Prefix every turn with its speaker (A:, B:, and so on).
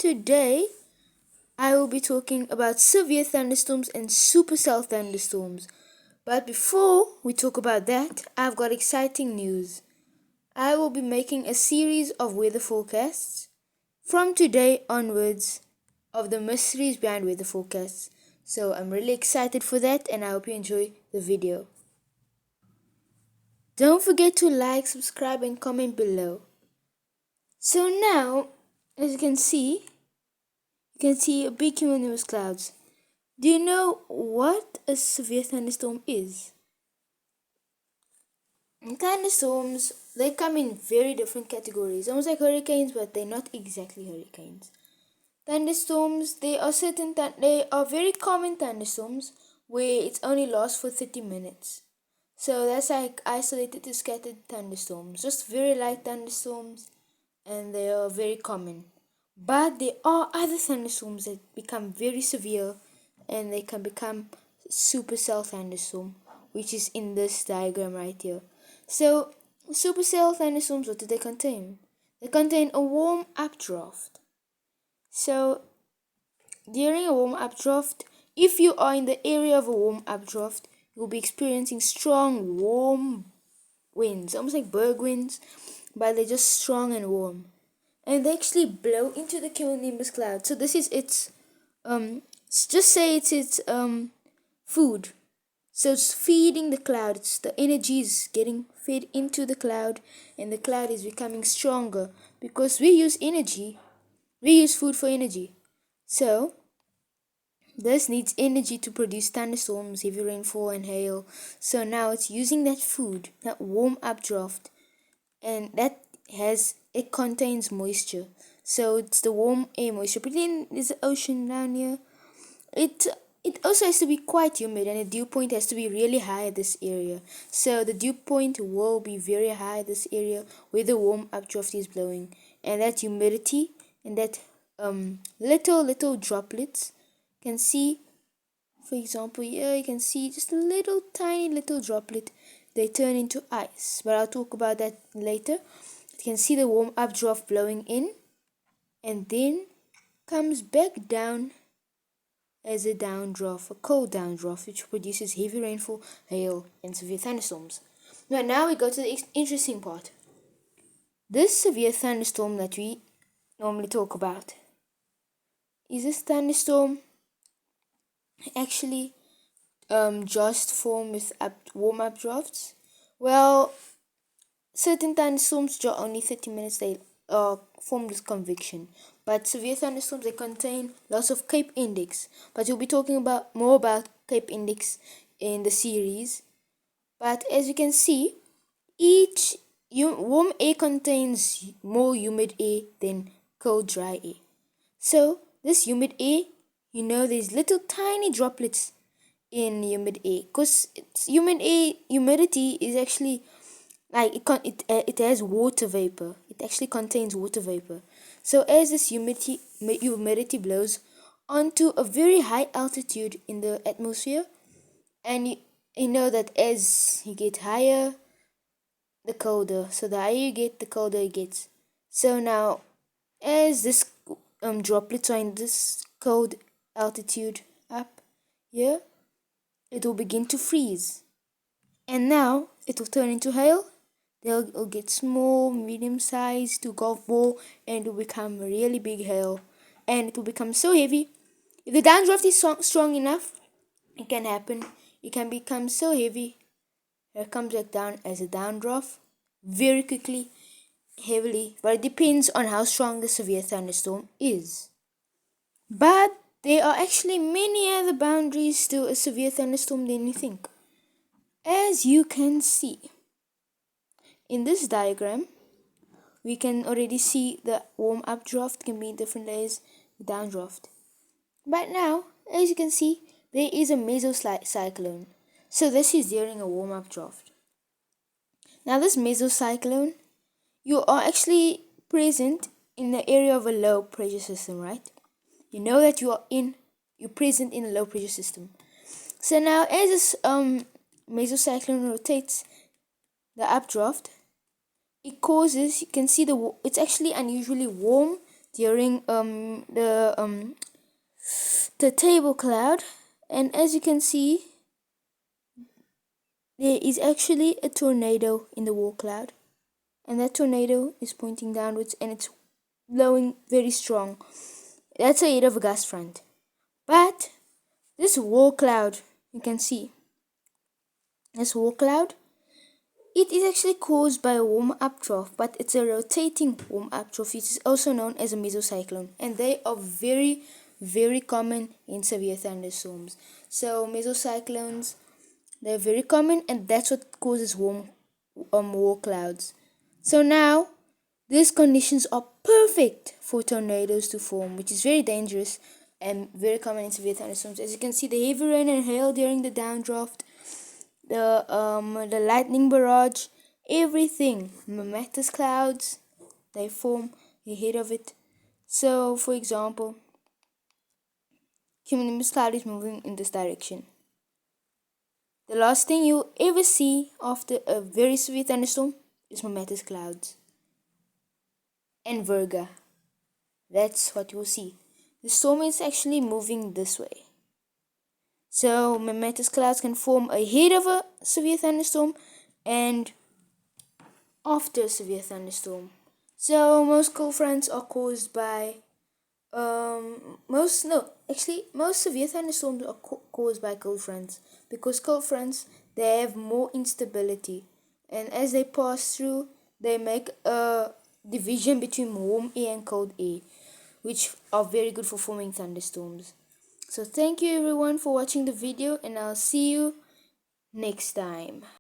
A: today I will be talking about severe thunderstorms and supercell thunderstorms. But before we talk about that, I've got exciting news. I will be making a series of weather forecasts from today onwards of the mysteries behind weather forecasts. So I'm really excited for that and I hope you enjoy the video. Don't forget to like, subscribe and comment below. So now, as you can see a big cumulonimbus clouds. Do you know what a severe thunderstorm is? Thunderstorms, they come in very different categories, almost like hurricanes, but they're not exactly hurricanes. Thunderstorms, they are very common thunderstorms where it only lasts for 30 minutes. So that's like isolated to scattered thunderstorms, just very light thunderstorms, and they are very common. But there are other thunderstorms that become very severe and they can become supercell thunderstorm, which is in this diagram right here. So supercell thunderstorms, what do they contain? They contain a warm updraft. So during a warm updraft, if you are in the area of a warm updraft, you'll be experiencing strong warm winds, almost like berg winds, but they're just strong and warm. And they actually blow into the cumulonimbus cloud. So this is its just say it's its food. So it's feeding the cloud. It's the energy is getting fed into the cloud, and the cloud is becoming stronger because we use energy. We use food for energy. So this needs energy to produce thunderstorms, heavy rainfall and hail. So now it's using that food, that warm updraft, and it contains moisture. So it's the warm air moisture. Pretend there's an ocean down here. It also has to be quite humid, and the dew point has to be really high at this area. So the dew point will be very high at this area where the warm updraft is blowing, and that humidity and that little droplets, can see, for example, here you can see just a little tiny little droplet. They turn into ice, but I'll talk about that later. You can see the warm updraft blowing in and then comes back down as a downdraft, a cold downdraft, which produces heavy rainfall, hail, and severe thunderstorms. Now we go to the interesting part. This severe thunderstorm that we normally talk about, is this thunderstorm actually just form with warm updrafts? Well, certain thunderstorms draw only 30 minutes. They are formed with convection, but severe thunderstorms, they contain lots of Cape Index. But we'll be talking more about Cape Index in the series. But as you can see, each warm air contains more humid air than cold dry air. So this humid air, there's little tiny droplets in humid air, because humid air humidity is actually like it has water vapor. It actually contains water vapor. So as this humidity blows onto a very high altitude in the atmosphere, and you know that as you get higher, the colder. So the higher you get, the colder it gets. So now, as this droplets are in this cold altitude up here, it will begin to freeze, and now it will turn into hail. They'll get small, medium size to golf ball, and it will become really big hail, and it will become so heavy. If the downdraft is strong enough, it can happen. It can become so heavy that it comes back down as a downdraft very quickly, heavily, but it depends on how strong the severe thunderstorm is. But there are actually many other boundaries to a severe thunderstorm than you think. As you can see in this diagram, we can already see the warm updraft can be in different layers, the downdraft. But now, as you can see, there is a mesocyclone. So this is during a warm updraft. Now this mesocyclone, you are actually present in the area of a low pressure system, right? You know that you're present in a low pressure system. So now as this mesocyclone rotates the updraft, it causes, you can see it's actually unusually warm during the table cloud, and as you can see, there is actually a tornado in the wall cloud, and that tornado is pointing downwards and it's blowing very strong. That's a head of a gust front. But this wall cloud, you can see, this wall cloud, it is actually caused by a warm updraft, but it's a rotating warm updraft, which is also known as a mesocyclone, and they are very, very common in severe thunderstorms. So mesocyclones, they're very common, and that's what causes warm wall clouds. So now these conditions are perfect for tornadoes to form, which is very dangerous and very common in severe thunderstorms. As you can see, the heavy rain and hail during the downdraft, the lightning barrage, everything, mammatus clouds, they form ahead of it. So, for example, cumulonimbus cloud is moving in this direction. The last thing you'll ever see after a very severe thunderstorm is mammatus clouds and virga. That's what you'll see. The storm is actually moving this way. So mammatus clouds can form ahead of a severe thunderstorm and after a severe thunderstorm. So most cold fronts are caused by most severe thunderstorms are caused by cold fronts, because cold fronts, they have more instability, and as they pass through, they make a division between warm air and cold air, which are very good for forming thunderstorms. So thank you everyone for watching the video, and I'll see you next time.